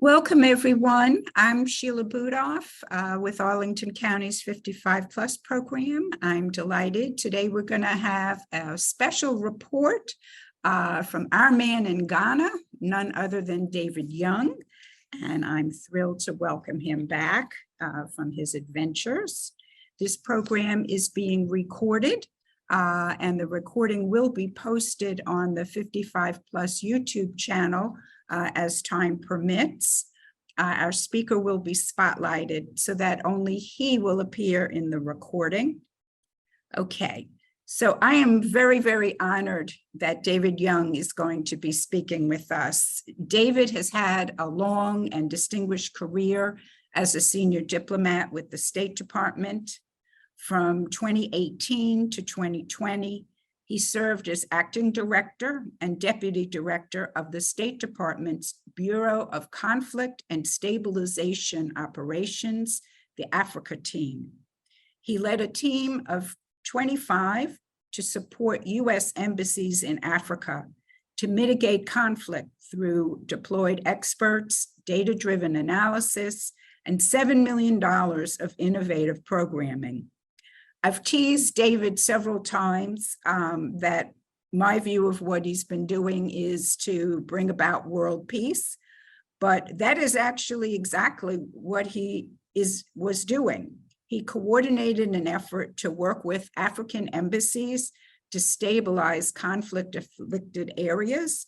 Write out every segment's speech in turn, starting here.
Welcome, everyone. I'm Sheila Budoff with Arlington County's 55 Plus program. I'm delighted. Today, we're going to have a special report from our man in Ghana, none other than David Young. And I'm thrilled to welcome him back from his adventures. This program is being recorded, and the recording will be posted on the 55 Plus YouTube channel as time permits. Our speaker will be spotlighted so that only he will appear in the recording. Okay, so I am very, very honored that David Young is going to be speaking with us. David has had a long and distinguished career as a senior diplomat with the State Department. From 2018 to 2020, he served as acting director and deputy director of the State Department's Bureau of Conflict and Stabilization Operations, the Africa team. He led a team of 25 to support U.S. embassies in Africa to mitigate conflict through deployed experts, data-driven analysis, and $7 million of innovative programming. I've teased David several times that my view of what he's been doing is to bring about world peace, but that is actually exactly what he was doing. He coordinated an effort to work with African embassies to stabilize conflict-afflicted areas,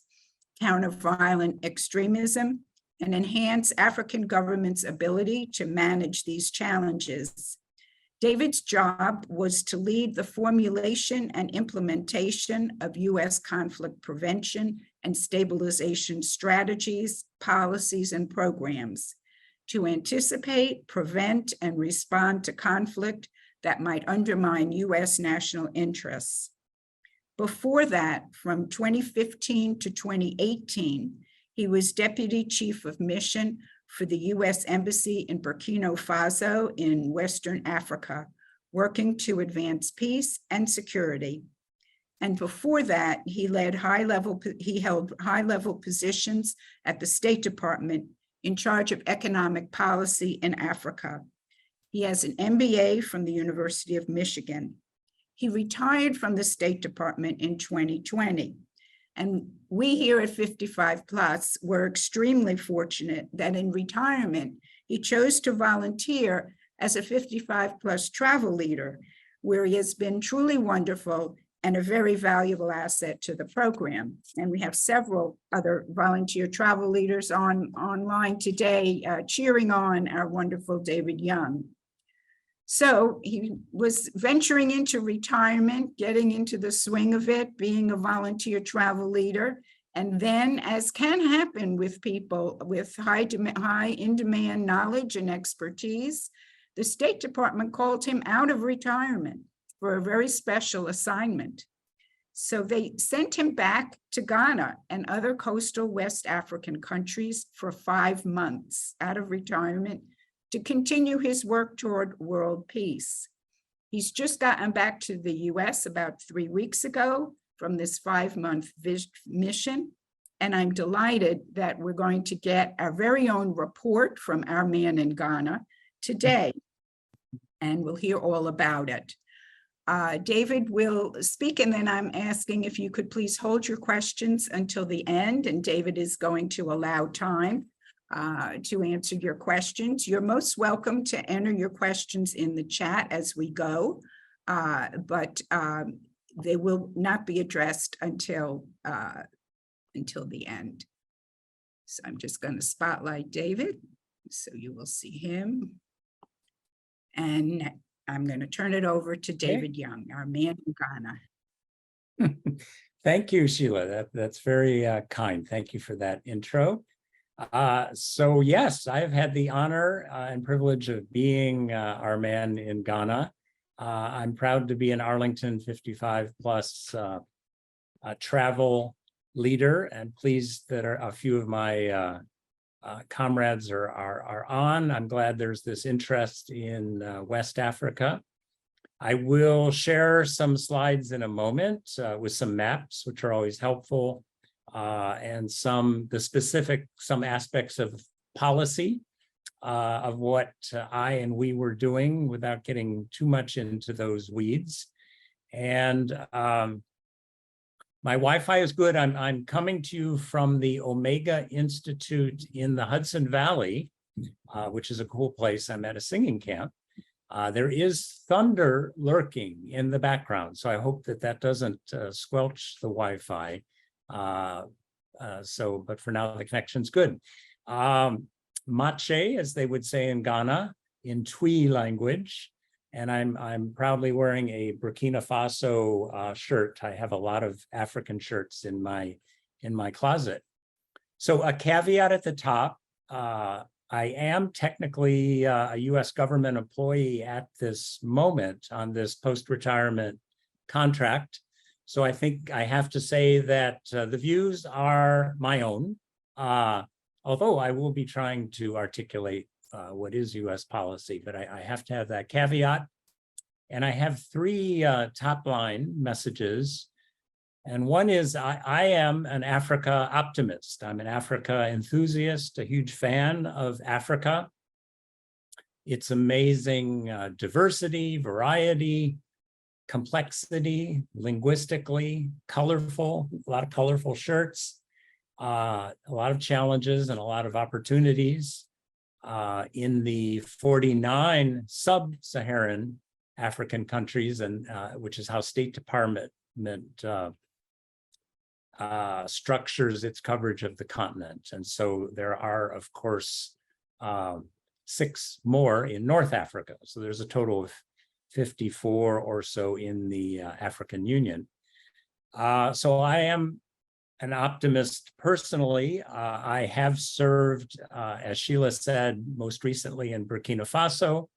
counter violent extremism, and enhance African governments' ability to manage these challenges. David's job was to lead the formulation and implementation of U.S. conflict prevention and stabilization strategies, policies, and programs to anticipate, prevent, and respond to conflict that might undermine U.S. national interests. Before that, from 2015 to 2018, he was Deputy Chief of Mission for the U.S. Embassy in Burkina Faso in Western Africa, working to advance peace and security. And before that, he held high-level positions at the State Department in charge of economic policy in Africa. He has an MBA from the University of Michigan. He retired from the State Department in 2020. And we here at 55 Plus were extremely fortunate that in retirement, he chose to volunteer as a 55 Plus travel leader, where he has been truly wonderful and a very valuable asset to the program. And we have several other volunteer travel leaders online today cheering on our wonderful David Young. So he was venturing into retirement, getting into the swing of it, being a volunteer travel leader. And then, as can happen with people with high in-demand knowledge and expertise, the State Department called him out of retirement for a very special assignment. So they sent him back to Ghana and other coastal West African countries for 5 months out of retirement to continue his work toward world peace. He's just gotten back to the US about 3 weeks ago from this 5-month mission. And I'm delighted that we're going to get our very own report from our man in Ghana today. And we'll hear all about it. David will speak, and then I'm asking if you could please hold your questions until the end, and David is going to allow time to answer your questions. You're most welcome to enter your questions in the chat as we go, but they will not be addressed until the end. So I'm just going to spotlight David so you will see him. And I'm going to turn it over to David Young, our man in Ghana. Thank you, Sheila. That's very kind. Thank you for that intro. So yes, I've had the honor and privilege of being our man in Ghana. I'm proud to be an Arlington 55 Plus travel leader, and pleased that a few of my comrades are on. I'm glad there's this interest in West Africa. I will share some slides in a moment with some maps, which are always helpful, and some aspects of policy of what I and we were doing without getting too much into those weeds. And my Wi-Fi is good. I'm coming to you from the Omega Institute in the Hudson Valley, which is a cool place. I'm at a singing camp. There is thunder lurking in the background, so I hope that that doesn't squelch the Wi-Fi. But for now, the connection's good. Mache, as they would say in Ghana, in Twi language, and I'm proudly wearing a Burkina Faso shirt. I have a lot of African shirts in my closet. So a caveat at the top. I am technically a U.S. government employee at this moment on this post-retirement contract. So I think I have to say that the views are my own, although I will be trying to articulate what is U.S. policy, but I have to have that caveat. And I have three top line messages. And one is I am an Africa optimist. I'm an Africa enthusiast, a huge fan of Africa. Its amazing diversity, variety, complexity, linguistically, colorful, a lot of colorful shirts, a lot of challenges and a lot of opportunities. In the 49 sub-Saharan African countries, and which is how State Department structures its coverage of the continent. And so there are, of course, 6 more in North Africa. So there's a total of 54 or so in the African Union. So I am an optimist personally. I have served, as Sheila said, most recently in Burkina Faso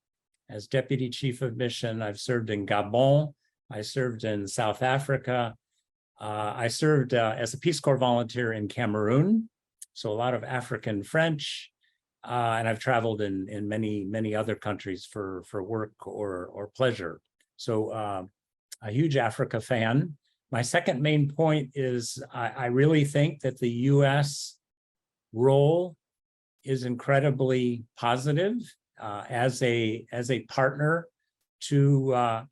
as Deputy Chief of Mission. I've served in Gabon. I served in South Africa. I served as a Peace Corps volunteer in Cameroon, so a lot of African French, and I've traveled in many other countries for work or pleasure. So a huge Africa fan. My second main point is I really think that the U.S. role is incredibly positive as a partner to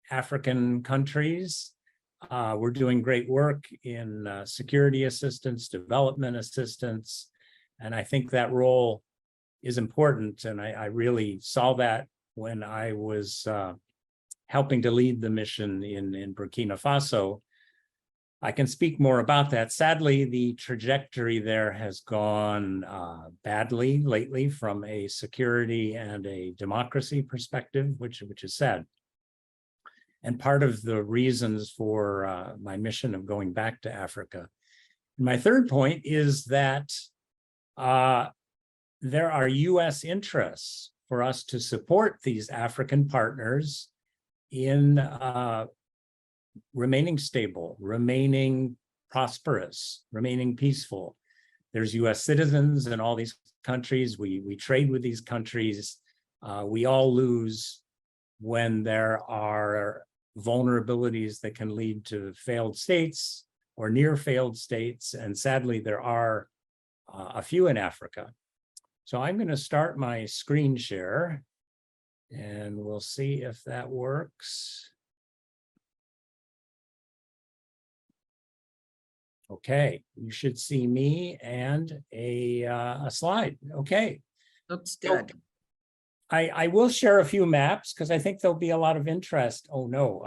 African countries. We're doing great work in security assistance, development assistance, and I think that role is important. And I really saw that when I was helping to lead the mission in Burkina Faso. I can speak more about that. Sadly, the trajectory there has gone badly lately from a security and a democracy perspective, which is sad. And part of the reasons for my mission of going back to Africa. And my third point is that there are U.S. interests for us to support these African partners in remaining stable, remaining prosperous, remaining peaceful. There's U.S. citizens in all these countries. We trade with these countries. We all lose when there are vulnerabilities that can lead to failed states or near failed states. And sadly, there are a few in Africa. So I'm going to start my screen share and we'll see if that works. Okay, you should see me and a slide. Okay. Looks good. So, I will share a few maps because I think there'll be a lot of interest. Oh no,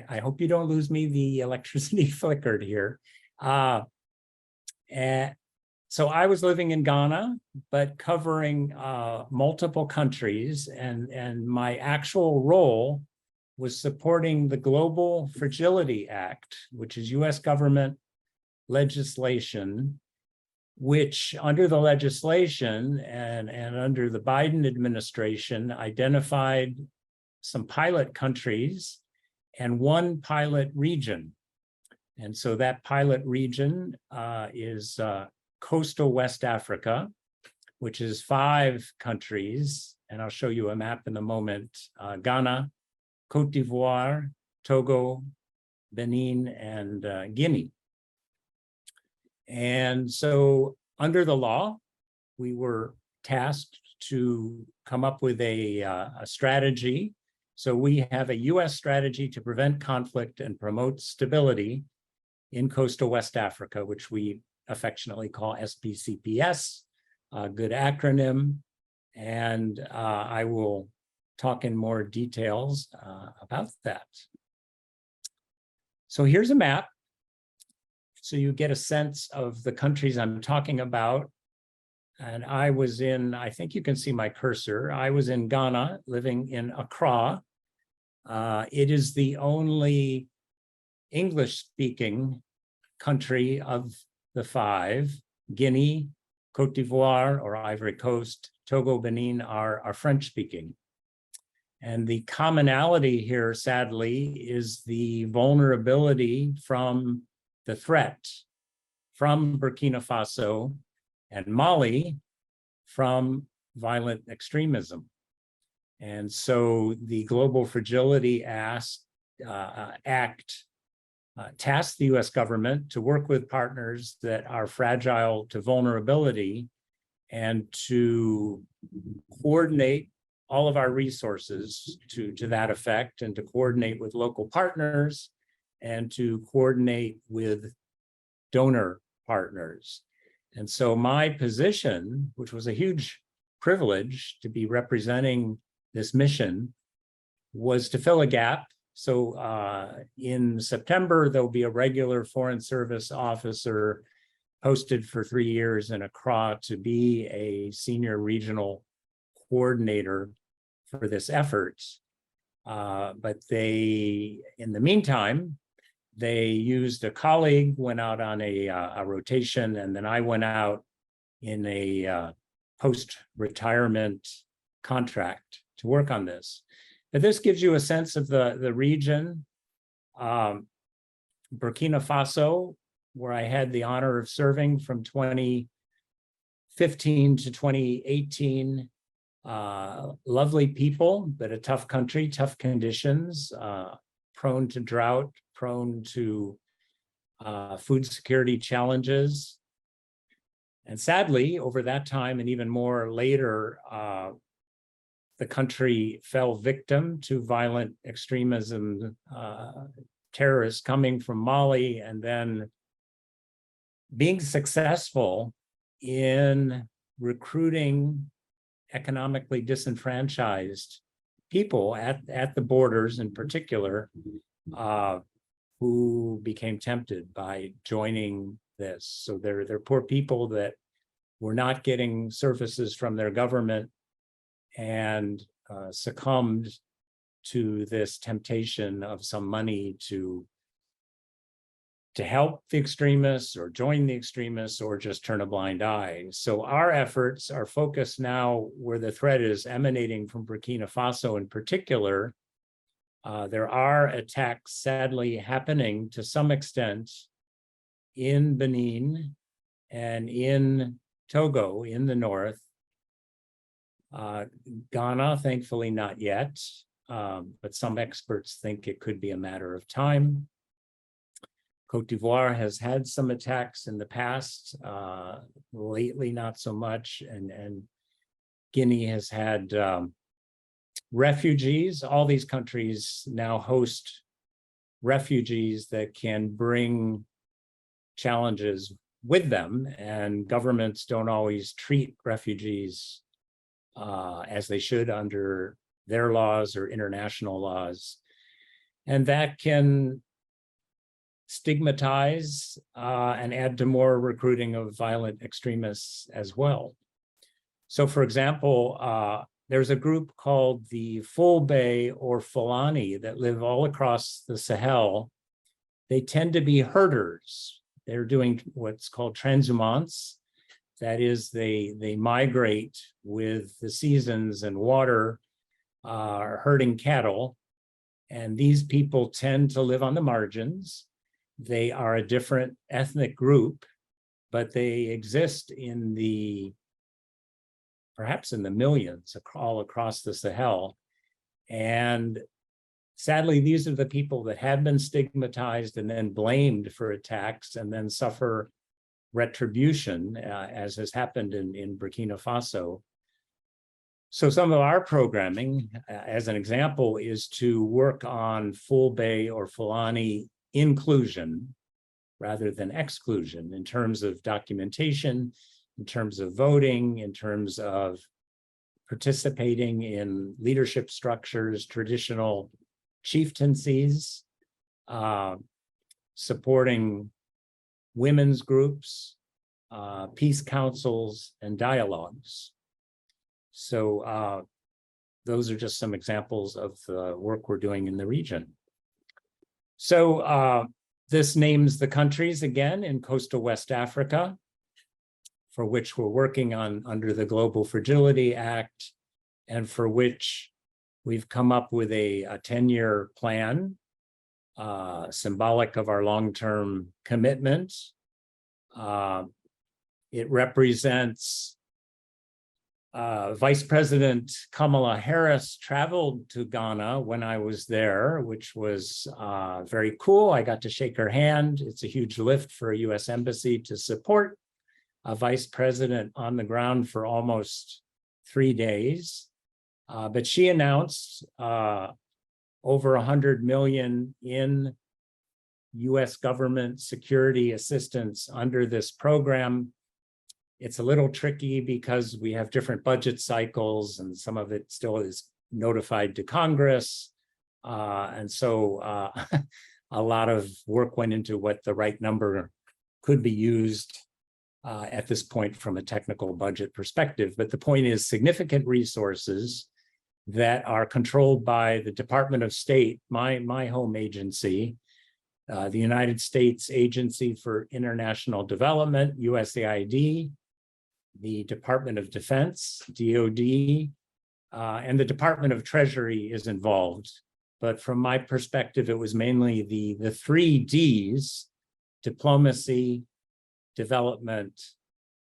I hope you don't lose me. The electricity flickered here. And so I was living in Ghana, but covering multiple countries, and my actual role was supporting the Global Fragility Act, which is U.S. government legislation, which under the legislation and under the Biden administration identified some pilot countries and one pilot region. And so that pilot region is coastal West Africa, which is 5 countries. And I'll show you a map in a moment. Ghana, Cote d'Ivoire, Togo, Benin, and Guinea. And so under the law, we were tasked to come up with a strategy. So we have a US strategy to prevent conflict and promote stability in coastal West Africa, which we affectionately call SPCPS, a good acronym. And I will talk in more details about that. So here's a map. So you get a sense of the countries I'm talking about. And I was in, I think you can see my cursor. I was in Ghana, living in Accra. It is the only English-speaking country of the five. Guinea, Cote d'Ivoire or Ivory Coast, Togo, Benin are French-speaking. And the commonality here, sadly, is the vulnerability from the threat from Burkina Faso and Mali from violent extremism. And so the Global Fragility Act tasked the US government to work with partners that are fragile to vulnerability and to coordinate all of our resources to that effect, and to coordinate with local partners and to coordinate with donor partners. And so my position, which was a huge privilege to be representing this mission, was to fill a gap. So in September, there'll be a regular Foreign Service officer posted for 3 years in Accra to be a senior regional coordinator for this effort. But they, in the meantime, they used a colleague, went out on a rotation, and then I went out in a post-retirement contract to work on this. But this gives you a sense of the region. Burkina Faso, where I had the honor of serving from 2015 to 2018. Lovely people, but a tough country, tough conditions, prone to drought, prone to food security challenges. And sadly, over that time and even more later, the country fell victim to violent extremism, terrorists coming from Mali, and then being successful in recruiting economically disenfranchised people at the borders in particular, who became tempted by joining this. So they're poor people that were not getting services from their government and succumbed to this temptation of some money to help the extremists or join the extremists or just turn a blind eye. So our efforts are focused now where the threat is emanating from Burkina Faso in particular. There are attacks sadly happening to some extent in Benin and in Togo in the north. Ghana, thankfully not yet, but some experts think it could be a matter of time. Cote d'Ivoire has had some attacks in the past, lately not so much, and Guinea has had refugees. All these countries now host refugees that can bring challenges with them, and governments don't always treat refugees as they should under their laws or international laws. And that can stigmatize and add to more recruiting of violent extremists as well. So for example, there's a group called the Fulbe or Fulani that live all across the Sahel. They tend to be herders. They're doing what's called transhumance. That is, they migrate with the seasons and water, herding cattle. And these people tend to live on the margins. They are a different ethnic group, but they exist perhaps in the millions all across the Sahel. And sadly, these are the people that have been stigmatized and then blamed for attacks and then suffer retribution, as has happened in Burkina Faso. So some of our programming, as an example, is to work on Fulbe or Fulani inclusion rather than exclusion in terms of documentation, in terms of voting, in terms of participating in leadership structures, traditional chieftaincies, supporting women's groups, peace councils, and dialogues. So those are just some examples of the work we're doing in the region. So this names the countries again in coastal West Africa, for which we're working on under the Global Fragility Act, and for which we've come up with a 10-year plan, symbolic of our long-term commitment. It represents Vice President Kamala Harris traveled to Ghana when I was there, which was very cool. I got to shake her hand. It's a huge lift for a U.S. embassy to support a vice president on the ground for almost 3 days. But she announced over $100 million in U.S. government security assistance under this program. It's a little tricky because we have different budget cycles and some of it still is notified to Congress. And so a lot of work went into what the right number could be used at this point from a technical budget perspective. But the point is significant resources that are controlled by the Department of State, my home agency, the United States Agency for International Development, USAID, the Department of Defense, DOD, and the Department of Treasury is involved. But from my perspective, it was mainly the 3 Ds, diplomacy, development,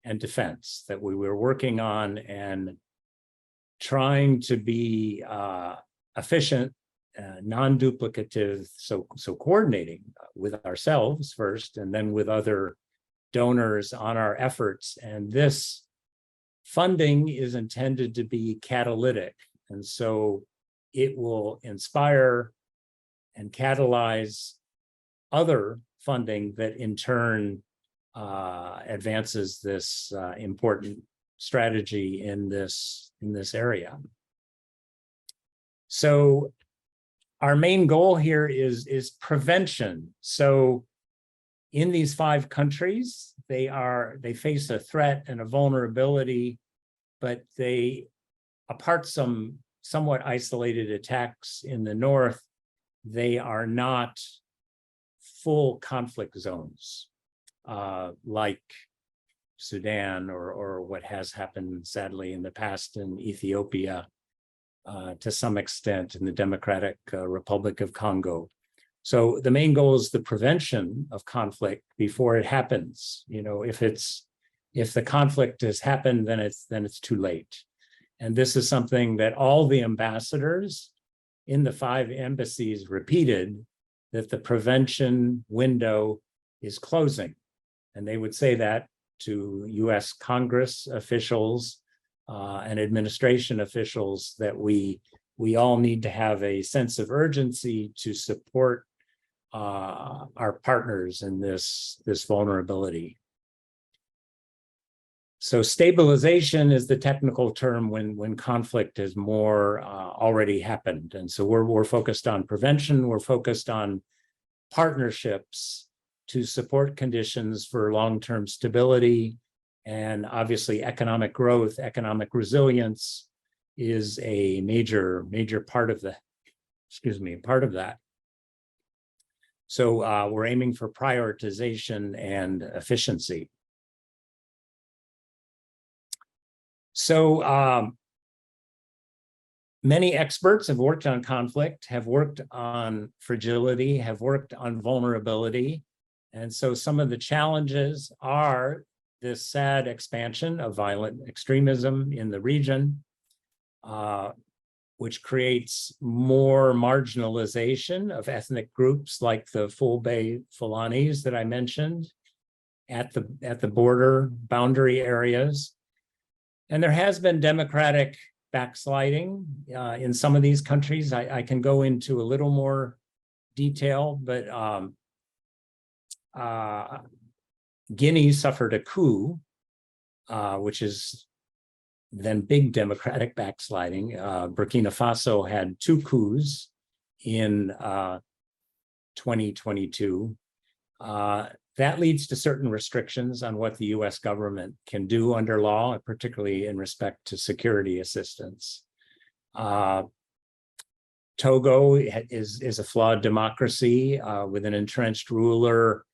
and defense that we were working on and trying to be efficient, non-duplicative, so coordinating with ourselves first and then with other donors on our efforts. And this funding is intended to be catalytic. And so it will inspire and catalyze other funding that in turn advances this important strategy in this area. So our main goal here is prevention. So in these 5 countries, they face a threat and a vulnerability, but apart some somewhat isolated attacks in the north, they are not full conflict zones like Sudan or what has happened sadly in the past in Ethiopia, to some extent in the Democratic Republic of Congo. So the main goal is the prevention of conflict before it happens. You know, if the conflict has happened, then it's too late. And this is something that all the ambassadors in the 5 embassies repeated, that the prevention window is closing. And they would say that to US Congress officials and administration officials, that we all need to have a sense of urgency to support our partners in this vulnerability. So stabilization is the technical term when conflict has more already happened. And so we're focused on prevention, we're focused on partnerships to support conditions for long-term stability, and obviously economic growth, economic resilience is a major part of that. So we're aiming for prioritization and efficiency. So many experts have worked on conflict, have worked on fragility, have worked on vulnerability. And so some of the challenges are this sad expansion of violent extremism in the region, which creates more marginalization of ethnic groups like the Fulbe Fulanis that I mentioned, at the border boundary areas. And there has been democratic backsliding in some of these countries. I can go into a little more detail, but Guinea suffered a coup, which is then big democratic backsliding. Burkina Faso had 2 coups in 2022. That leads to certain restrictions on what the US government can do under law, particularly in respect to security assistance. Togo is a flawed democracy with an entrenched ruler,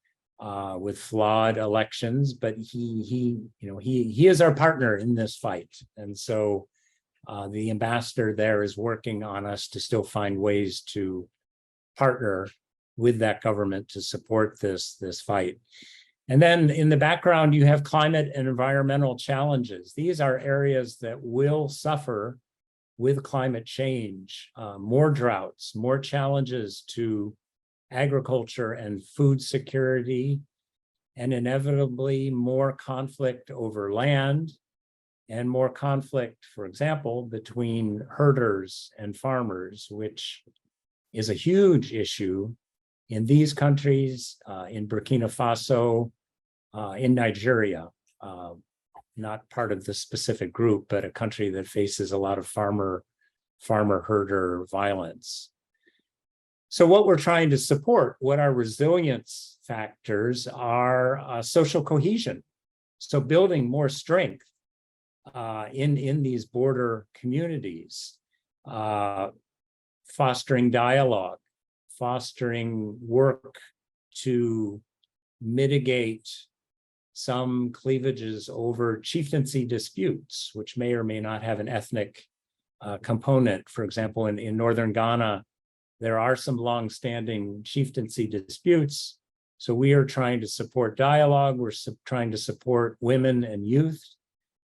with flawed elections, but he is our partner in this fight. And so the ambassador there is working on us to still find ways to partner with that government to support this fight. And then in the background, you have climate and environmental challenges. These are areas that will suffer with climate change, more droughts, more challenges to agriculture and food security, and inevitably more conflict over land and more conflict, for example, between herders and farmers, which is a huge issue in these countries, in Burkina Faso, in Nigeria, not part of the specific group, but a country that faces a lot of farmer-herder violence. So what we're trying to support, what our resilience factors are, social cohesion. So building more strength in these border communities, fostering dialogue, fostering work to mitigate some cleavages over chieftaincy disputes, which may or may not have an ethnic component. For example, in northern Ghana, there are some longstanding chieftaincy disputes. So we are trying to support dialogue. We're trying to support women and youth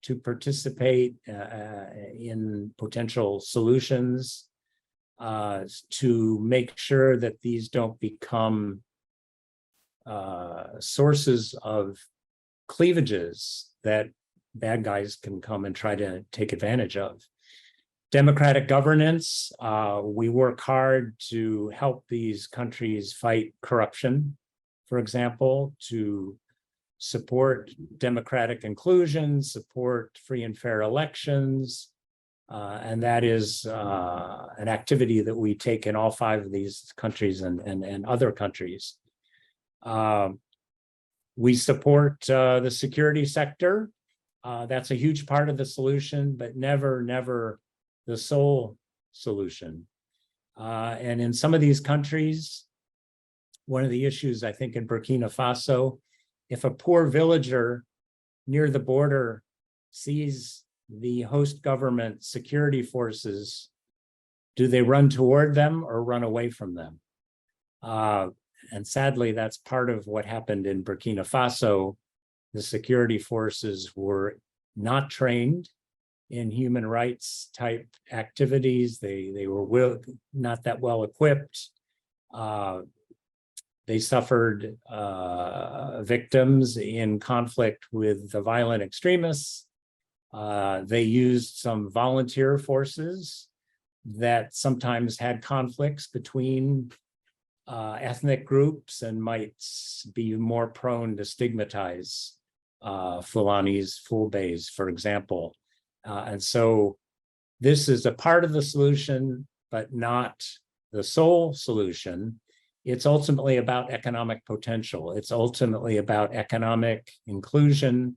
to participate in potential solutions, to make sure that these don't become sources of cleavages that bad guys can come and try to take advantage of. Democratic governance, we work hard to help these countries fight corruption, for example, to support democratic inclusion, support free and fair elections, and that is an activity that we take in all 5 of these countries and other countries. We support the security sector. That's a huge part of the solution, but never the sole solution. And in some of these countries, one of the issues, I think, in Burkina Faso, if a poor villager near the border sees the host government security forces, do they run toward them or run away from them? And sadly, that's part of what happened in Burkina Faso. The security forces were not trained in human rights type activities. They were not that well equipped. They suffered victims in conflict with the violent extremists. They used some volunteer forces that sometimes had conflicts between ethnic groups and might be more prone to stigmatize Fulanis, Fulbeys, for example. And so this is a part of the solution, but not the sole solution. It's ultimately about economic potential. It's ultimately about economic inclusion,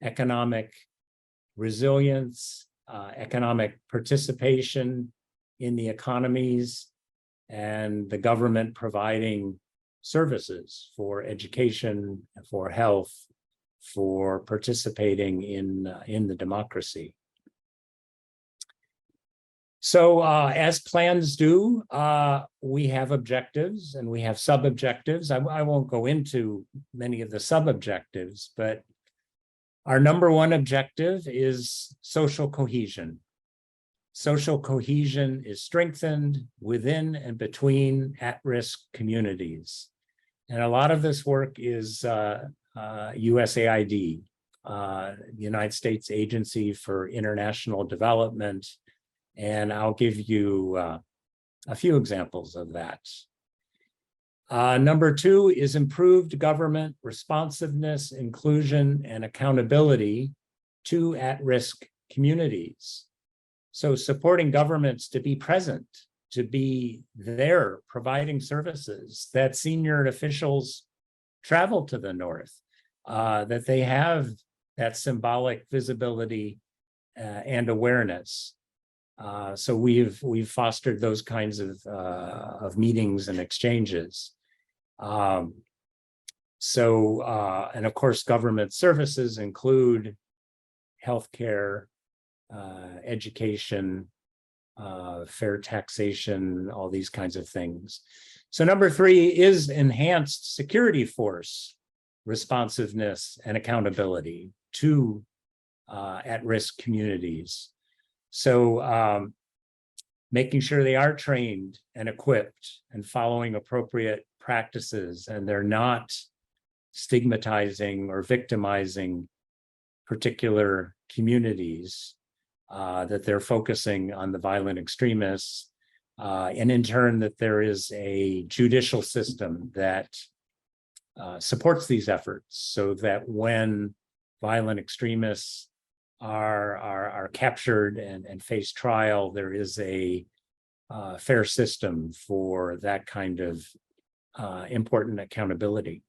economic resilience, economic participation in the economies, and the government providing services for education, for health, for participating in the democracy. So as plans do, we have objectives and we have sub-objectives. I won't go into many of the sub-objectives, but our number 1 objective is social cohesion. Social cohesion is strengthened within and between at-risk communities. And a lot of this work is USAID, the United States Agency for International Development, and I'll give you a few examples of that. Number two is improved government responsiveness, inclusion, and accountability to at-risk communities. So supporting governments to be present, to be there, providing services, that senior officials travel to the North, that they have that symbolic visibility and awareness. So we've fostered those kinds of meetings and exchanges. And of course, government services include healthcare, education, fair taxation, all these kinds of things. So number three is enhanced security force responsiveness and accountability to at-risk communities. So making sure they are trained and equipped and following appropriate practices, and they're not stigmatizing or victimizing particular communities, that they're focusing on the violent extremists, and in turn that there is a judicial system that supports these efforts, so that when violent extremists are captured and face trial, there is a fair system for that kind of important accountability.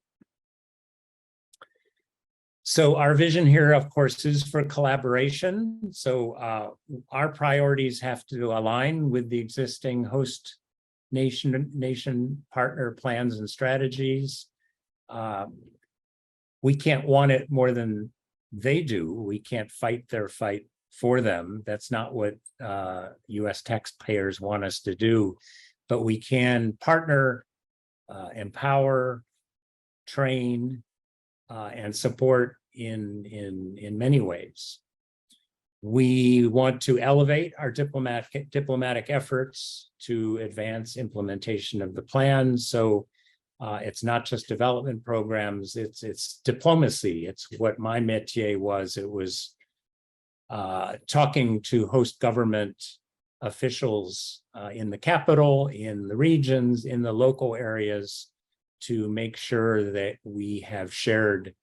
So our vision here, of course, is for collaboration. So our priorities have to align with the existing host nation partner plans and strategies. We can't want it more than they do. We can't fight their fight for them. That's not what US taxpayers want us to do. But we can partner, empower, train, and support in many ways. We want to elevate our diplomatic efforts to advance implementation of the plan. So it's not just development programs, it's diplomacy. It's what my métier was. It was talking to host government officials in the capital, in the regions, in the local areas, to make sure that we have shared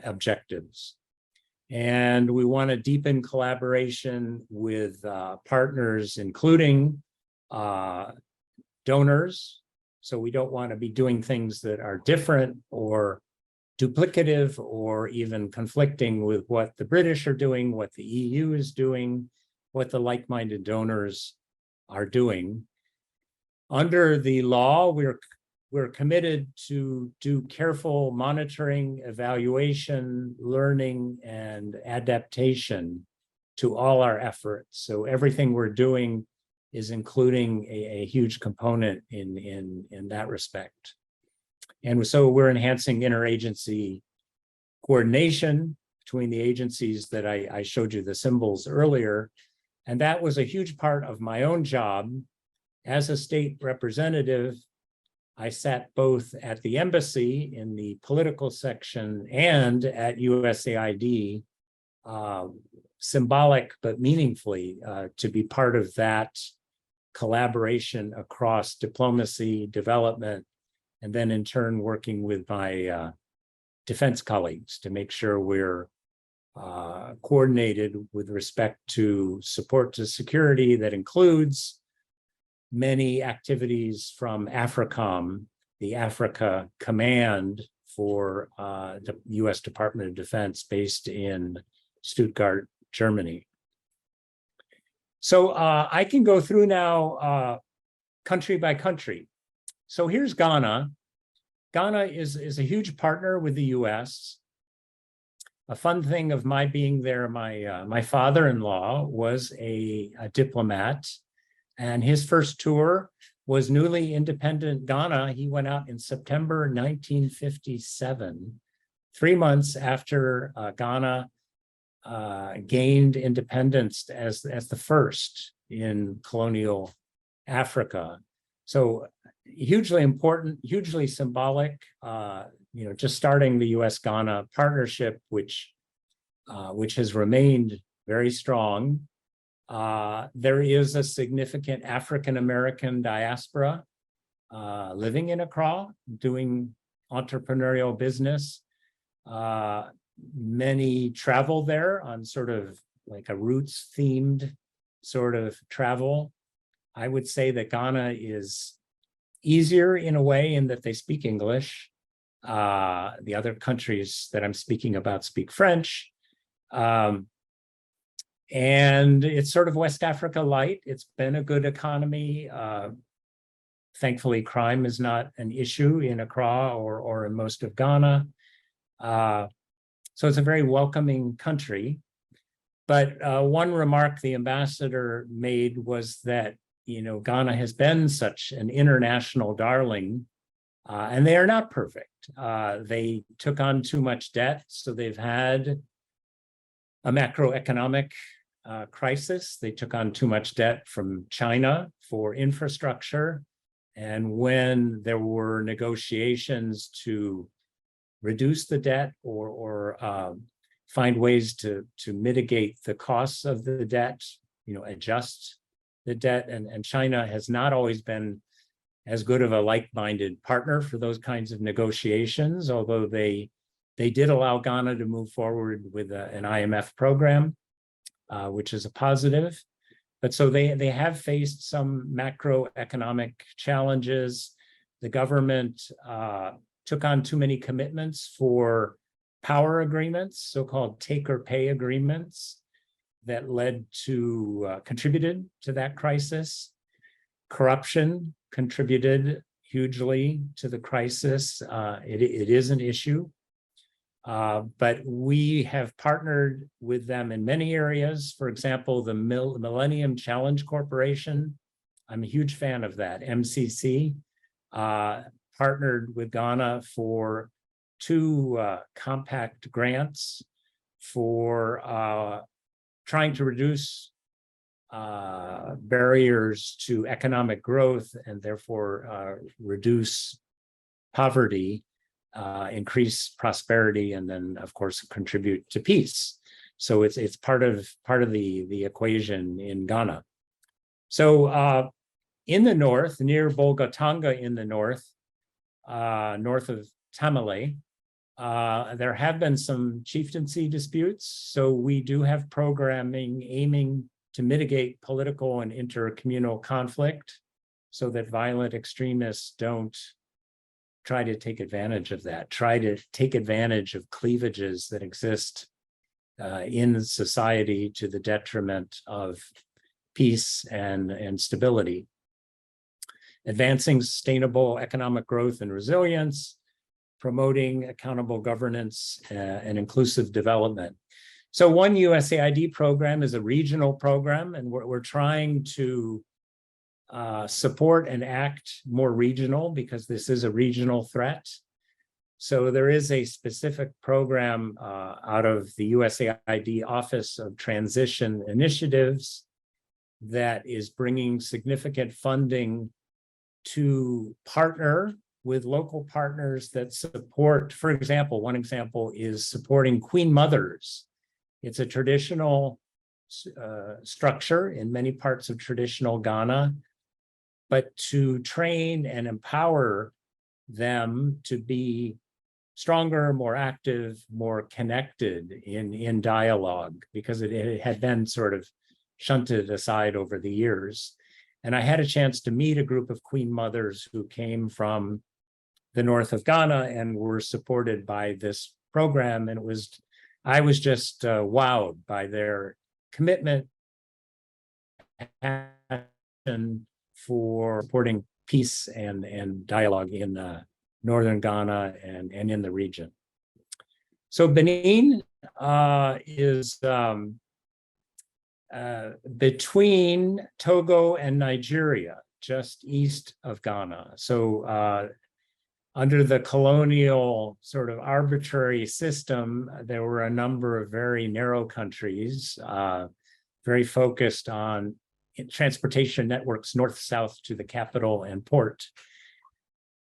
objectives. And we want to deepen collaboration with partners, including donors. So we don't want to be doing things that are different or duplicative or even conflicting with what the British are doing, what the EU is doing, what the like-minded donors are doing. Under the law, we're committed to do careful monitoring, evaluation, learning, and adaptation to all our efforts. So everything we're doing is including a huge component in that respect. And so we're enhancing interagency coordination between the agencies that I showed you the symbols earlier. And that was a huge part of my own job. As a state representative, I sat both at the embassy in the political section and at USAID, symbolic but meaningfully, to be part of that collaboration across diplomacy, development, and then in turn working with my defense colleagues to make sure we're coordinated with respect to support to security that includes many activities from AFRICOM, the Africa Command for the US Department of Defense based in Stuttgart, Germany. So I can go through now country by country. So here's Ghana. Ghana is a huge partner with the US. A fun thing of my being there, my father-in-law was a diplomat, and his first tour was newly independent Ghana. He went out in September 1957, 3 months after Ghana gained independence as the first in colonial Africa. So hugely important, hugely symbolic. just starting the U.S.-Ghana partnership, which has remained very strong. There is a significant African-American diaspora living in Accra, doing entrepreneurial business. Many travel there on sort of like a roots-themed sort of travel. I would say that Ghana is easier in a way in that they speak English. The other countries that I'm speaking about speak French. And it's sort of West Africa light. It's been a good economy. Thankfully, crime is not an issue in Accra or in most of Ghana. So it's a very welcoming country. But one remark the ambassador made was that, Ghana has been such an international darling, and they are not perfect. They took on too much debt, so they've had a macroeconomic crisis. They took on too much debt from China for infrastructure. And when there were negotiations to reduce the debt or find ways to mitigate the costs of the debt, adjust the debt, and China has not always been as good of a like-minded partner for those kinds of negotiations, although they did allow Ghana to move forward with an IMF program, which is a positive. But so they have faced some macroeconomic challenges. The government took on too many commitments for power agreements, so-called take-or-pay agreements, that contributed to that crisis. Corruption contributed hugely to the crisis. It is an issue. But we have partnered with them in many areas. For example, the Millennium Challenge Corporation, I'm a huge fan of that, MCC, partnered with Ghana for 2 compact grants for trying to reduce barriers to economic growth and therefore reduce poverty, increase prosperity, and then, of course, contribute to peace. So it's part of the equation in Ghana. So in the north, near Bolgatanga in the north, north of Tamale, there have been some chieftaincy disputes. So we do have programming aiming to mitigate political and intercommunal conflict so that violent extremists don't try to take advantage of that, try to take advantage of cleavages that exist in society to the detriment of peace and stability. Advancing sustainable economic growth and resilience, promoting accountable governance and inclusive development. So one USAID program is a regional program, and we're trying to support and act more regional because this is a regional threat. So there is a specific program out of the USAID Office of Transition Initiatives that is bringing significant funding to partner with local partners that support, for example, one example is supporting Queen Mothers. It's a traditional structure in many parts of traditional Ghana, but to train and empower them to be stronger, more active, more connected in dialogue, because it had been sort of shunted aside over the years. And I had a chance to meet a group of Queen Mothers who came from the north of Ghana and were supported by this program. And I was just wowed by their commitment for supporting peace and dialogue in northern Ghana and in the region. So Benin is between Togo and Nigeria, just east of Ghana. So under the colonial sort of arbitrary system, there were a number of very narrow countries, very focused on transportation networks north-south to the capital and port.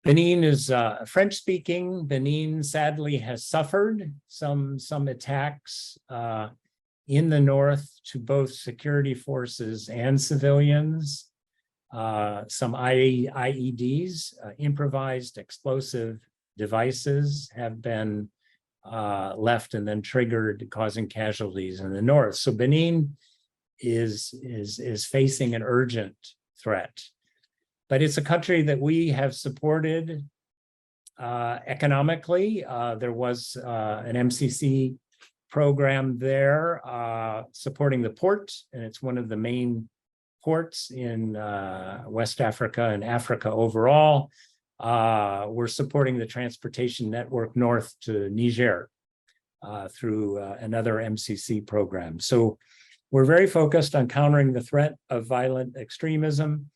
Benin is French-speaking. Benin sadly has suffered some attacks in the north to both security forces and civilians. Some IEDs, improvised explosive devices, have been left and then triggered, causing casualties in the north. So Benin is facing an urgent threat. But it's a country that we have supported economically. There was an MCC program there supporting the port, and it's one of the main ports in West Africa and Africa overall. We're supporting the transportation network north to Niger through another MCC program. So we're very focused on countering the threat of violent extremism,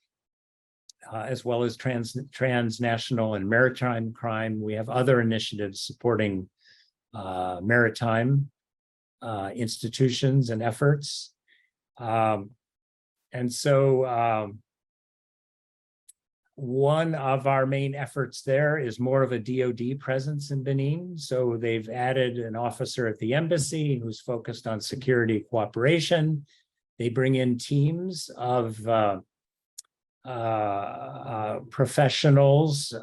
as well as transnational and maritime crime. We have other initiatives supporting maritime institutions and efforts. And so one of our main efforts there is more of a DoD presence in Benin. So they've added an officer at the embassy who's focused on security cooperation. They bring in teams of professionals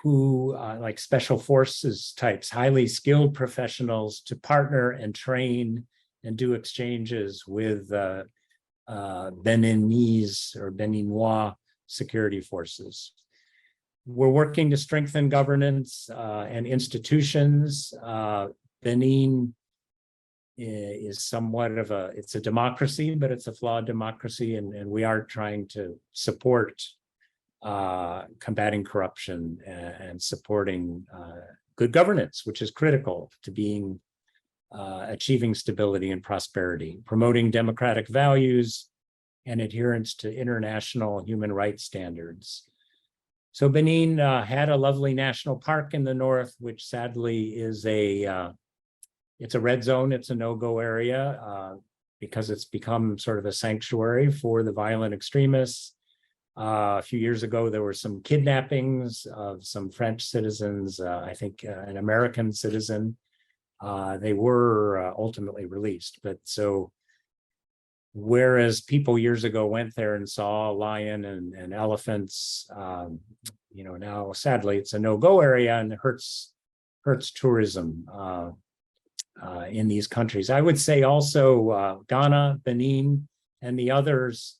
who like special forces types, highly skilled professionals, to partner and train and do exchanges with Beninese or Beninois security forces. We're working to strengthen governance and institutions. Benin is somewhat of it's a democracy, but it's a flawed democracy, and we are trying to support combating corruption and supporting good governance, which is critical to being achieving stability and prosperity, promoting democratic values and adherence to international human rights standards. So Benin had a lovely national park in the north, which sadly is it's a red zone. It's a no-go area because it's become sort of a sanctuary for the violent extremists. A few years ago, there were some kidnappings of some French citizens, I think an American citizen. They were ultimately released. But so whereas people years ago went there and saw a lion and elephants, now sadly it's a no-go area and it hurts tourism in these countries. I would say also Ghana, Benin, and the others.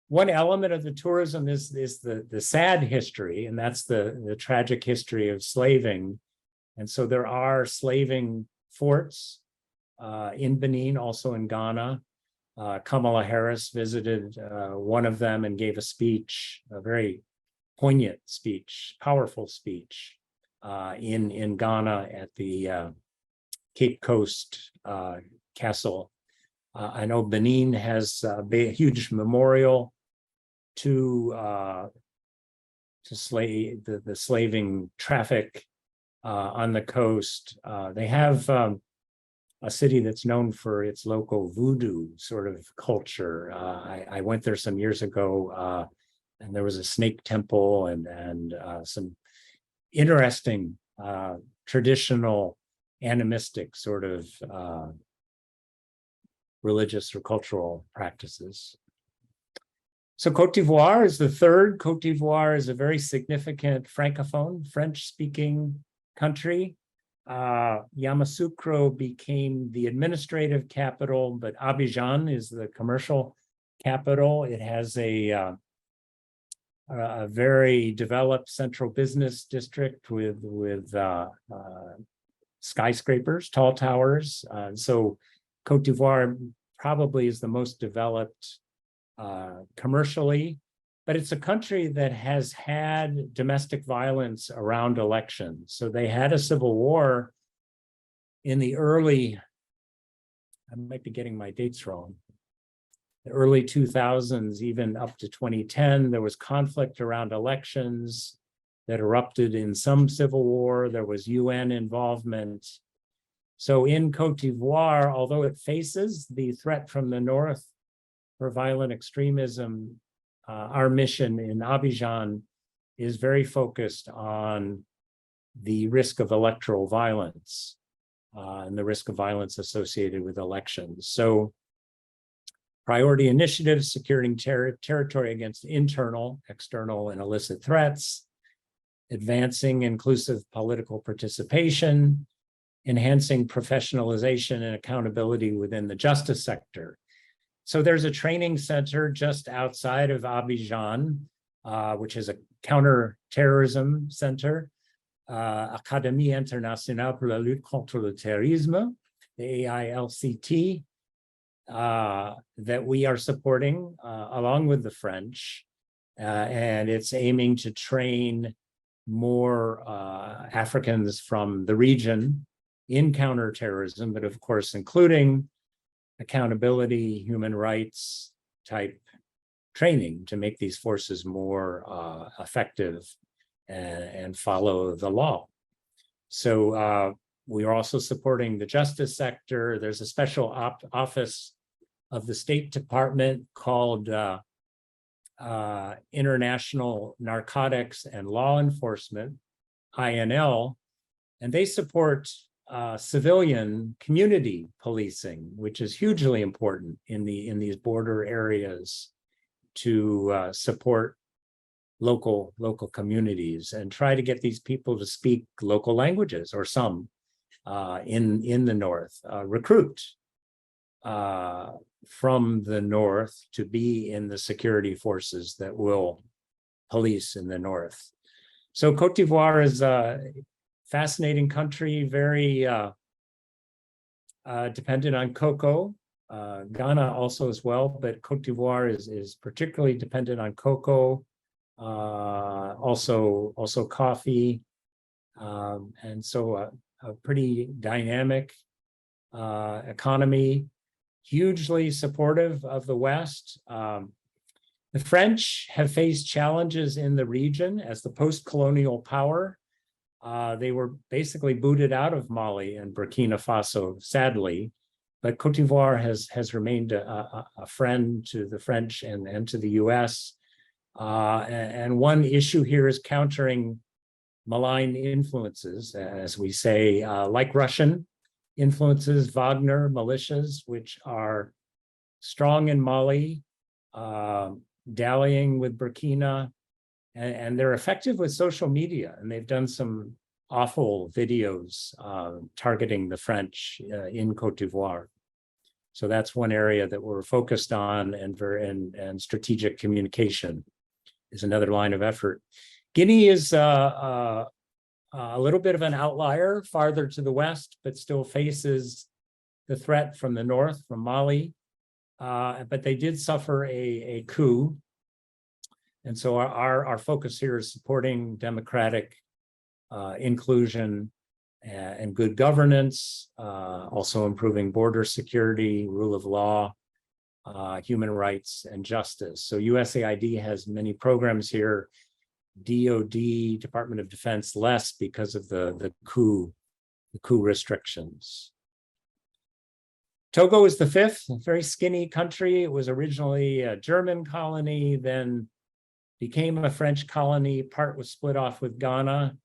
One element of the tourism is the sad history, and that's the tragic history of slaving. And so there are slaving forts in Benin, also in Ghana. Kamala Harris visited one of them and gave a speech, a very poignant speech, powerful speech in Ghana at the Cape Coast Castle. I know Benin has a huge memorial to the slaving traffic on the coast. They have a city that's known for its local voodoo sort of culture. I went there some years ago, and there was a snake temple and some interesting traditional animistic sort of religious or cultural practices. So Côte d'Ivoire is the third. Côte d'Ivoire is a very significant Francophone, French-speaking country. Yamoussoukro became the administrative capital, but Abidjan is the commercial capital. It has a very developed central business district with skyscrapers, tall towers. So Côte d'Ivoire probably is the most developed commercially, but it's a country that has had domestic violence around elections. So they had a civil war in the early, I might be getting my dates wrong, the early 2000s, even up to 2010. There was conflict around elections that erupted in some civil war. There was UN involvement. So in Côte d'Ivoire, although it faces the threat from the north for violent extremism, our mission in Abidjan is very focused on the risk of electoral violence and the risk of violence associated with elections. So priority initiatives, securing territory against internal, external, and illicit threats, advancing inclusive political participation, enhancing professionalization and accountability within the justice sector. So there's a training center just outside of Abidjan, which is a counterterrorism center, Académie Internationale pour la Lutte contre le Terrorisme, the AILCT, that we are supporting along with the French. And it's aiming to train more Africans from the region in counterterrorism, but of course, including accountability, human rights type training to make these forces more effective and follow the law. So we are also supporting the justice sector. There's a special office of the State Department called International Narcotics and Law Enforcement, INL, and they support civilian community policing, which is hugely important in these border areas to support local communities and try to get these people to speak local languages, or some in the north, recruit from the north to be in the security forces that will police in the north. So Cote d'Ivoire is a fascinating country, very dependent on cocoa. Ghana also as well, but Cote d'Ivoire is particularly dependent on cocoa, also coffee, and so a pretty dynamic economy, hugely supportive of the West. The French have faced challenges in the region as the post-colonial power. They were basically booted out of Mali and Burkina Faso, sadly, but Cote d'Ivoire has remained a friend to the French and to the US. And one issue here is countering malign influences, as we say, like Russian influences, Wagner militias, which are strong in Mali, dallying with Burkina, and they're effective with social media, and they've done some awful videos targeting the French in Cote d'Ivoire. So that's one area that we're focused on, and strategic communication is another line of effort. Guinea is a little bit of an outlier farther to the west, but still faces the threat from the north, from Mali. But they did suffer a coup. And so our focus here is supporting democratic inclusion and good governance, also improving border security, rule of law, human rights, and justice. So USAID has many programs here. DOD, Department of Defense, less because of the coup restrictions. Togo is the fifth, very skinny country. It was originally a German colony, then became a French colony. Part was split off with Ghana,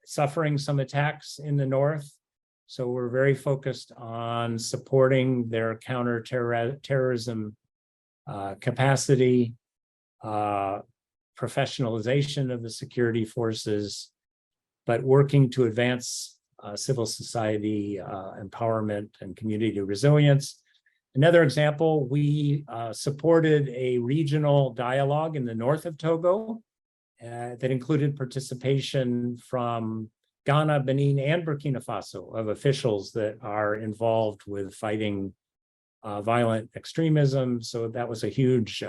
suffering some attacks in the north. So we're very focused on supporting their counterterrorism capacity, professionalization of the security forces, but working to advance civil society empowerment and community resilience. Another example, we supported a regional dialogue in the north of Togo that included participation from Ghana, Benin, and Burkina Faso of officials that are involved with fighting violent extremism. So that was a huge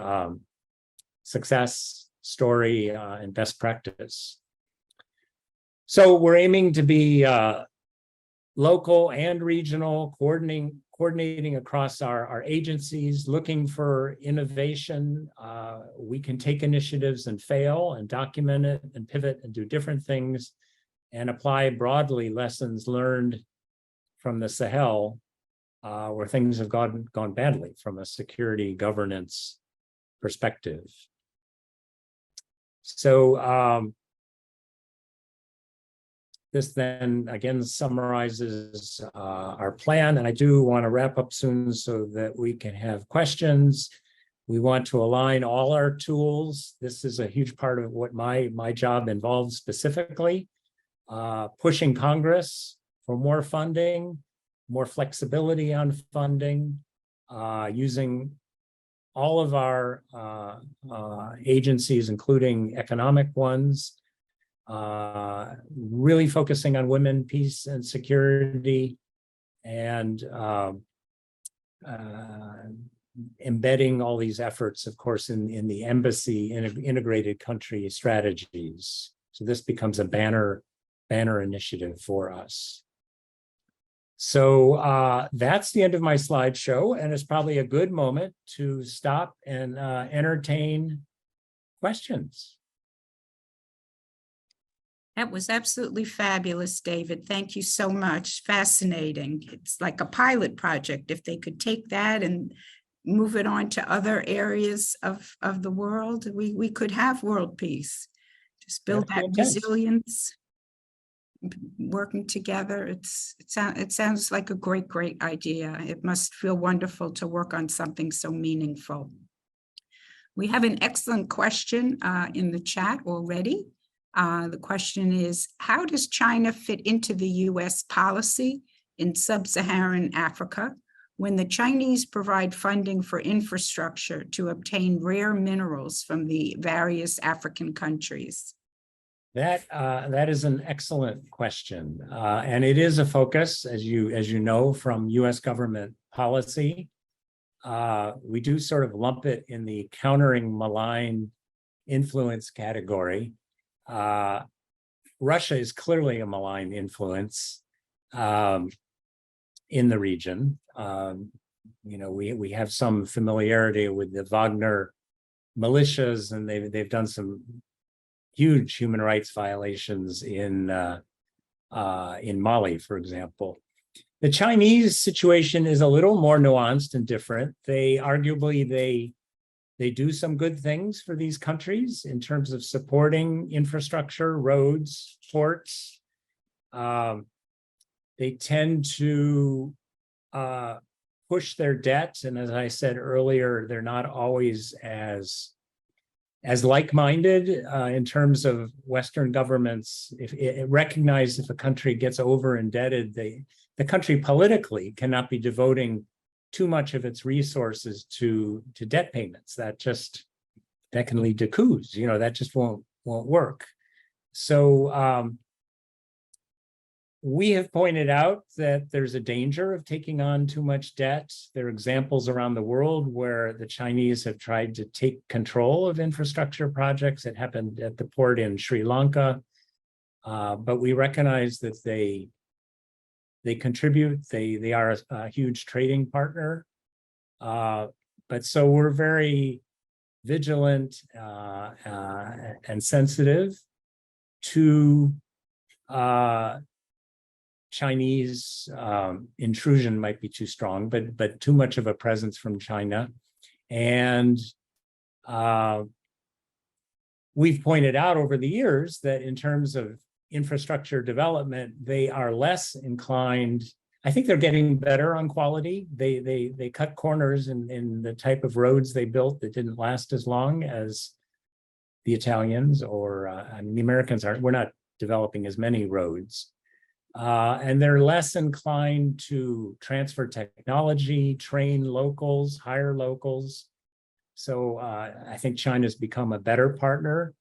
success story and best practice. So we're aiming to be local and regional, coordinating across our agencies, looking for innovation. We can take initiatives and fail and document it and pivot and do different things and apply broadly lessons learned from the Sahel, where things have gone badly from a security governance perspective. So this then again summarizes our plan, and I do want to wrap up soon so that we can have questions. We want to align all our tools. This is a huge part of what my job involves specifically. Pushing Congress for more funding, more flexibility on funding, using all of our agencies, including economic ones, really focusing on women, peace, and security, and embedding all these efforts, of course, in the embassy integrated country strategies. So this becomes a banner initiative for us. So that's the end of my slideshow, and it's probably a good moment to stop and entertain questions. That was absolutely fabulous, David. Thank you so much. Fascinating. It's like a pilot project. If they could take that and move it on to other areas of the world, we could have world peace. Just build that resilience, working together. It sounds like a great idea. It must feel wonderful to work on something so meaningful. We have an excellent question in the chat already. The question is, how does China fit into the US policy in sub-Saharan Africa when the Chinese provide funding for infrastructure to obtain rare minerals from the various African countries? That is an excellent question, and it is a focus, as you know, from U.S. government policy. We do sort of lump it in the countering malign influence category. Russia is clearly a malign influence in the region. We have some familiarity with the Wagner militias, and they've done some huge human rights violations in Mali, for example. The Chinese situation is a little more nuanced and different. They arguably they do some good things for these countries in terms of supporting infrastructure, roads, ports. They tend to push their debt, and as I said earlier, they're not always as like-minded in terms of Western governments. If it recognize if a country gets over indebted, the country politically cannot be devoting too much of its resources to debt payments. That can lead to coups. That just won't work. So we have pointed out that there's a danger of taking on too much debt. There are examples around the world where the Chinese have tried to take control of infrastructure projects. It happened at the port in Sri Lanka, but we recognize that they contribute. They are a huge trading partner, but so we're very vigilant and sensitive to Chinese intrusion. Might be too strong, but too much of a presence from China. And we've pointed out over the years that in terms of infrastructure development, they are less inclined. I think they're getting better on quality. They cut corners in the type of roads they built that didn't last as long as the Italians or the Americans aren't. We're not developing as many roads. And they're less inclined to transfer technology, train locals, hire locals. So I think China's become a better partner,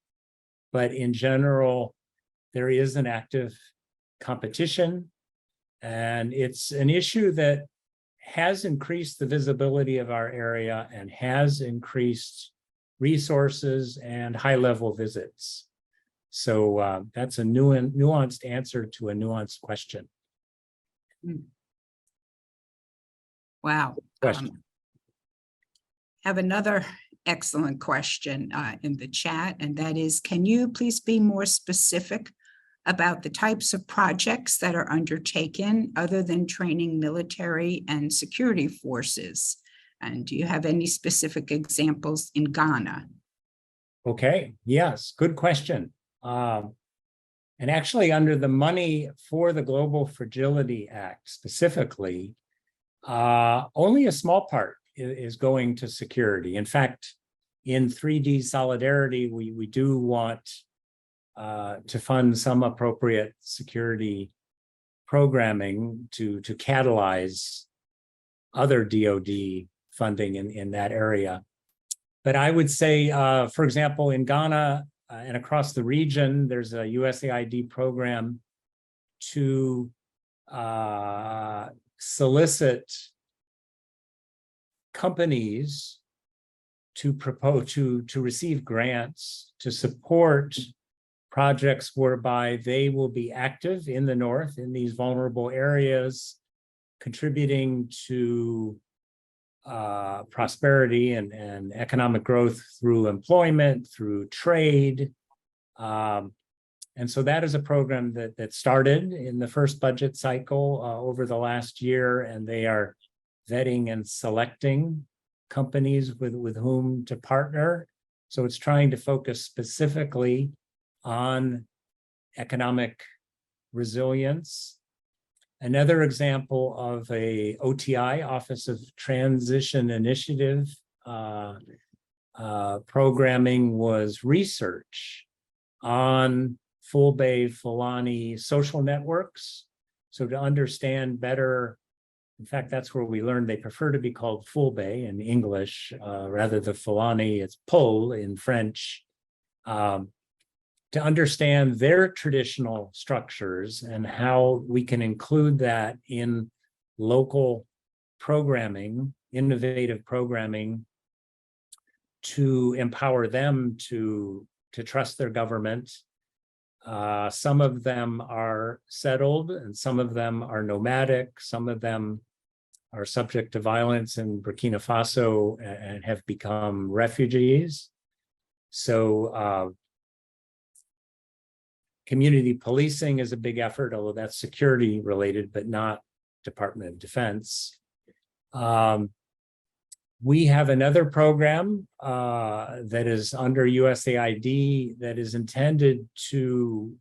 but in general, there is an active competition, and it's an issue that has increased the visibility of our area and has increased resources and high-level visits. So that's a nuanced answer to a nuanced question. Wow. Have another excellent question in the chat, and that is, can you please be more specific about the types of projects that are undertaken other than training military and security forces? And do you have any specific examples in Ghana? Okay, yes, good question. And actually, under the money for the Global Fragility Act specifically, only a small part is going to security. In fact, in 3D Solidarity, we do want to fund some appropriate security programming to catalyze other DoD funding in that area. But I would say, for example, in Ghana and across the region, there's a USAID program to solicit companies to propose to receive grants to support projects whereby they will be active in the north in these vulnerable areas, contributing to prosperity and economic growth through employment, through trade. And so that is a program that started in the first budget cycle over the last year, and they are vetting and selecting companies with whom to partner. So it's trying to focus specifically on economic resilience. Another example of a OTI, Office of Transition Initiative, programming was research on Fulbe Fulani social networks. So to understand better, in fact, that's where we learned they prefer to be called Fulbe in English, rather than Fulani, it's Pole in French. To understand their traditional structures and how we can include that in local programming, innovative programming, to empower them to trust their government. Some of them are settled and some of them are nomadic. Some of them are subject to violence in Burkina Faso and have become refugees. So community policing is a big effort, although that's security related, but not Department of Defense. We have another program that is under USAID that is intended to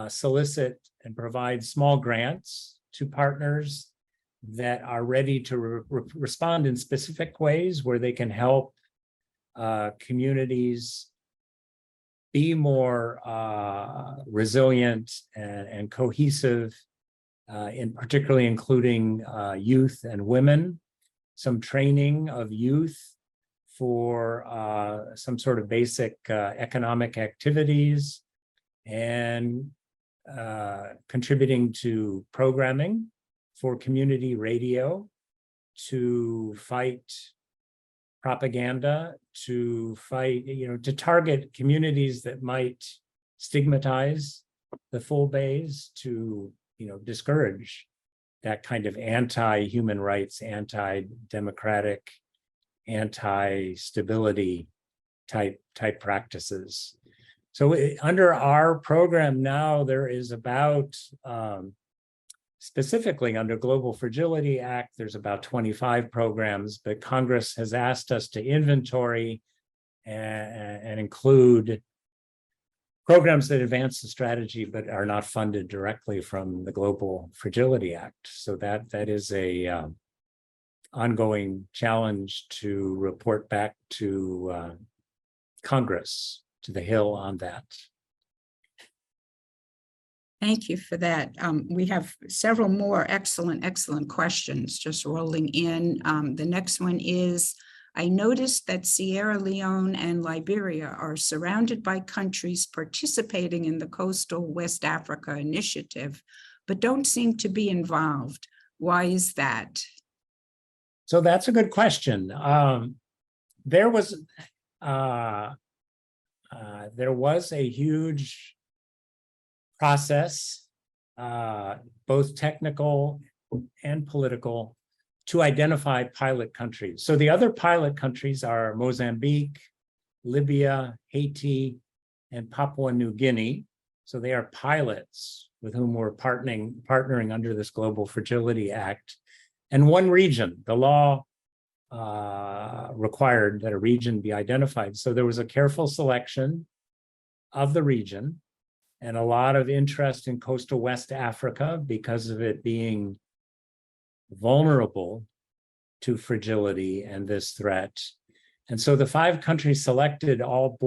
solicit and provide small grants to partners that are ready to respond in specific ways where they can help communities be more resilient and cohesive, particularly including youth and women, some training of youth for some sort of basic economic activities, and contributing to programming for community radio to fight propaganda, to fight, to target communities that might stigmatize the Fulbes, to, discourage that kind of anti-human rights, anti-democratic, anti-stability type practices. So under our program now, there is about, specifically under Global Fragility Act, there's about 25 programs, but Congress has asked us to inventory and include programs that advance the strategy but are not funded directly from the Global Fragility Act. So that is a ongoing challenge to report back to Congress, to the Hill on that. Thank you for that. We have several more excellent questions just rolling in. The next one is, I noticed that Sierra Leone and Liberia are surrounded by countries participating in the Coastal West Africa Initiative, but don't seem to be involved. Why is that? So that's a good question. There was a huge process, both technical and political, to identify pilot countries. So the other pilot countries are Mozambique, Libya, Haiti, and Papua New Guinea. So they are pilots with whom we're partnering under this Global Fragility Act. And one region, the law required that a region be identified. So there was a careful selection of the region and a lot of interest in coastal West Africa because of it being vulnerable to fragility and this threat. And so the 5 countries selected all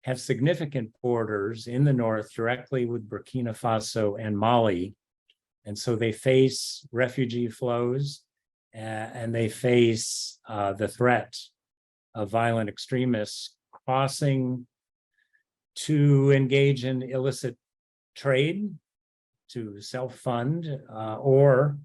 have significant borders in the north directly with Burkina Faso and Mali. And so they face refugee flows and they face the threat of violent extremists crossing to engage in illicit trade, to self-fund, or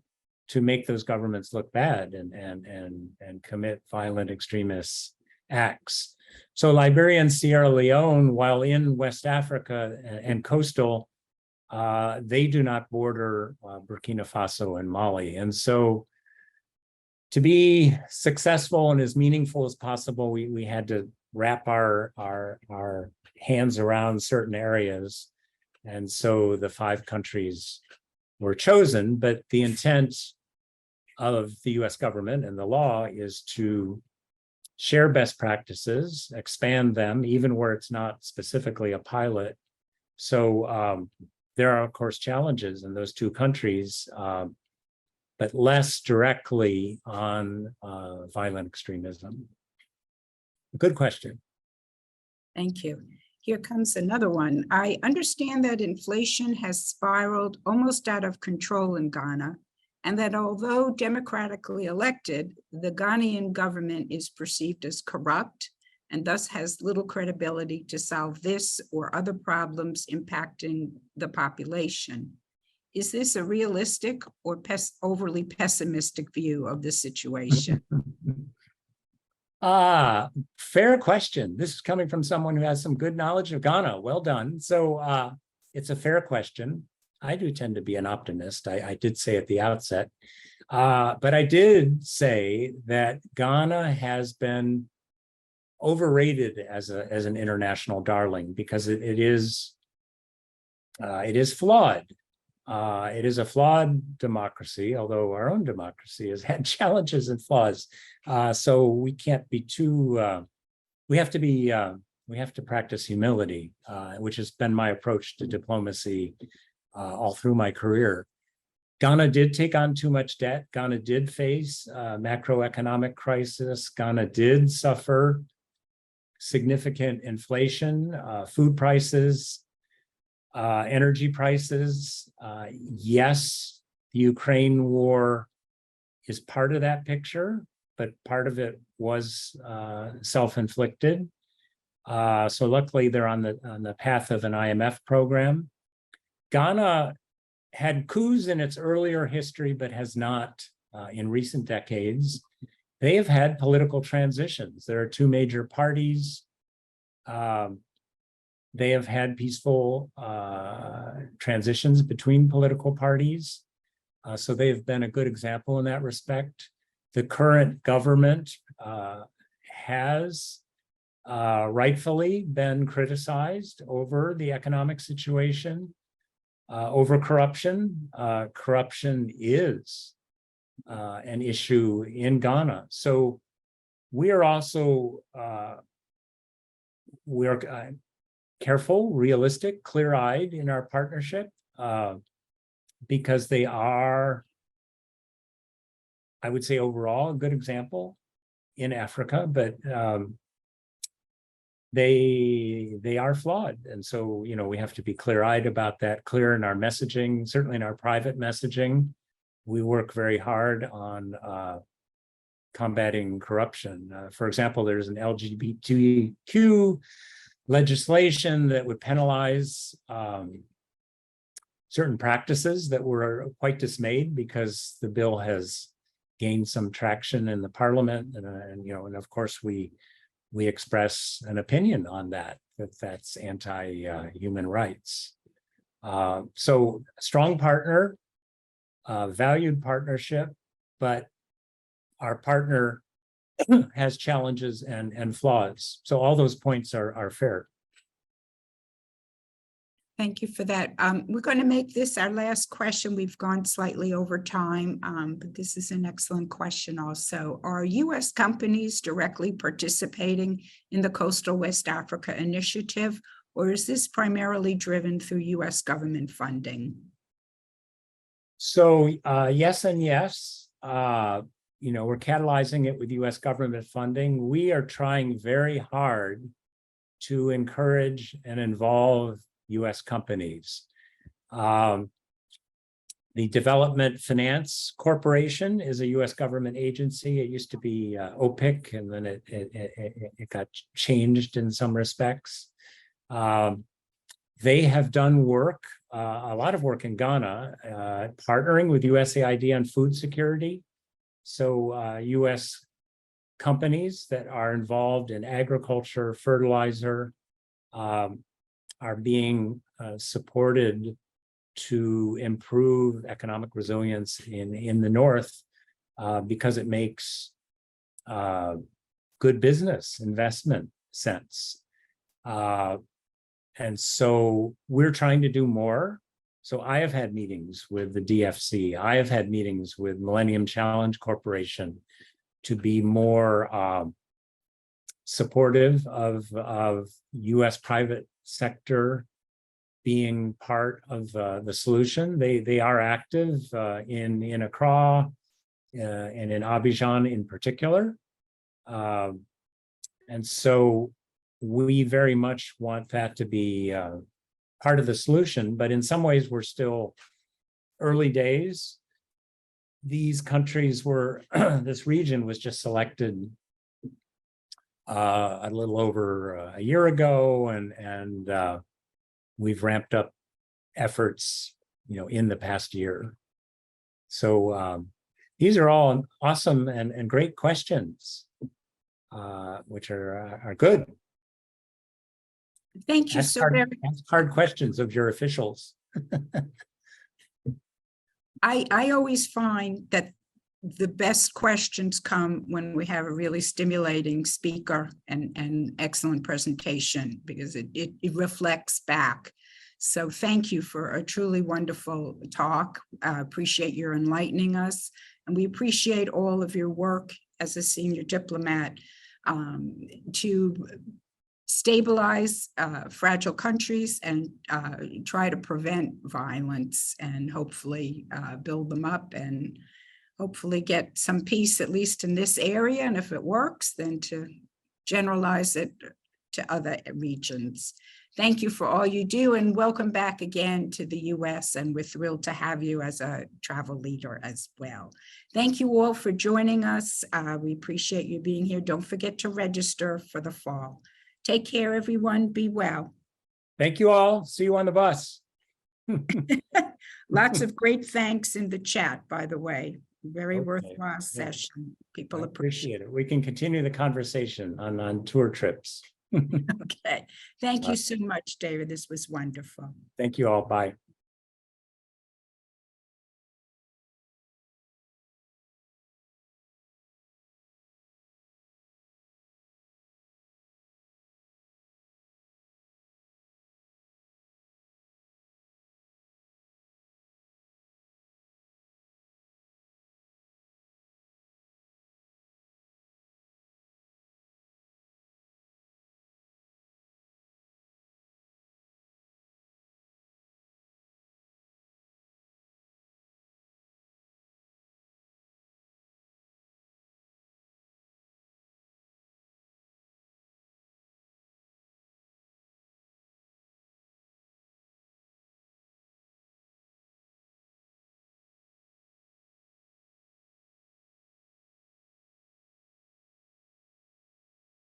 to make those governments look bad and commit violent extremist acts. So Liberia and Sierra Leone, while in West Africa and coastal, they do not border Burkina Faso and Mali. And so to be successful and as meaningful as possible, we had to wrap our hands around certain areas. And so the 5 countries were chosen, but the intent of the US government and the law is to share best practices, expand them, even where it's not specifically a pilot. So there are, of course, challenges in those 2 countries, but less directly on violent extremism. Good question. Thank you. Here comes another one. I understand that inflation has spiraled almost out of control in Ghana, and that although democratically elected, the Ghanaian government is perceived as corrupt and thus has little credibility to solve this or other problems impacting the population. Is this a realistic or overly pessimistic view of the situation? Fair question. This is coming from someone who has some good knowledge of Ghana. Well done. So it's a fair question. I do tend to be an optimist. I did say at the outset, but I did say that Ghana has been overrated as an international darling because it is flawed. It is a flawed democracy, although our own democracy has had challenges and flaws. So we can't be too. We have to practice humility, which has been my approach to diplomacy all through my career. Ghana did take on too much debt. Ghana did face macroeconomic crisis. Ghana did suffer significant inflation, food prices, energy prices. Yes, the Ukraine war is part of that picture, but part of it was self-inflicted. So luckily they're on the path of an IMF program. Ghana had coups in its earlier history, but has not in recent decades. They have had political transitions. There are 2 major parties. They have had peaceful transitions between political parties. So they've been a good example in that respect. The current government has rightfully been criticized over the economic situation, over corruption. Corruption is an issue in Ghana. So we are also we're careful, realistic, clear-eyed in our partnership because they are, I would say overall, a good example in Africa, but they are flawed. And so, we have to be clear-eyed about that, clear in our messaging, certainly in our private messaging. We work very hard on combating corruption. For example, there's an LGBTQ legislation that would penalize certain practices that were quite dismayed because the bill has gained some traction in the parliament, and of course we express an opinion on that's anti-human rights. So strong partner, valued partnership, but our partner has challenges and flaws. So all those points are fair. Thank you for that. We're going to make this our last question. We've gone slightly over time, but this is an excellent question also. Are U.S. companies directly participating in the Coastal West Africa Initiative, or is this primarily driven through U.S. government funding? So yes and yes. We're catalyzing it with U.S. government funding. We are trying very hard to encourage and involve U.S. companies. The Development Finance Corporation is a U.S. government agency. It used to be OPIC, and then it got changed in some respects. They have done work, a lot of work in Ghana, partnering with USAID on food security. So U.S. companies that are involved in agriculture, fertilizer, are being supported to improve economic resilience in the North because it makes good business investment sense. And so we're trying to do more. So I have had meetings with the DFC. I have had meetings with Millennium Challenge Corporation to be more supportive of U.S. private sector being part of the solution. They are active in Accra and in Abidjan in particular. And so we very much want that to be part of the solution, but in some ways we're still early days. These countries were, this region was just selected a little over a year ago, and we've ramped up efforts, in the past year. So these are all awesome and great questions, which are good. Thank you so very much. Ask hard questions of your officials. I always find that the best questions come when we have a really stimulating speaker and excellent presentation, because it reflects back. So thank you for a truly wonderful talk. Appreciate your enlightening us, and we appreciate all of your work as a senior diplomat to stabilize fragile countries and try to prevent violence, and hopefully build them up, and hopefully get some peace, at least in this area. And if it works, then to generalize it to other regions. Thank you for all you do, and welcome back again to the US. And we're thrilled to have you as a travel leader as well. Thank you all for joining us. We appreciate you being here. Don't forget to register for the fall. Take care, everyone. Be well. Thank you all. See you on the bus. Lots of great thanks in the chat, by the way. Very Okay. worthwhile session. People I appreciate appreciate it. We can continue the conversation on tour trips. it. Okay. Thank you so much, David. This was wonderful. Thank you all. Bye.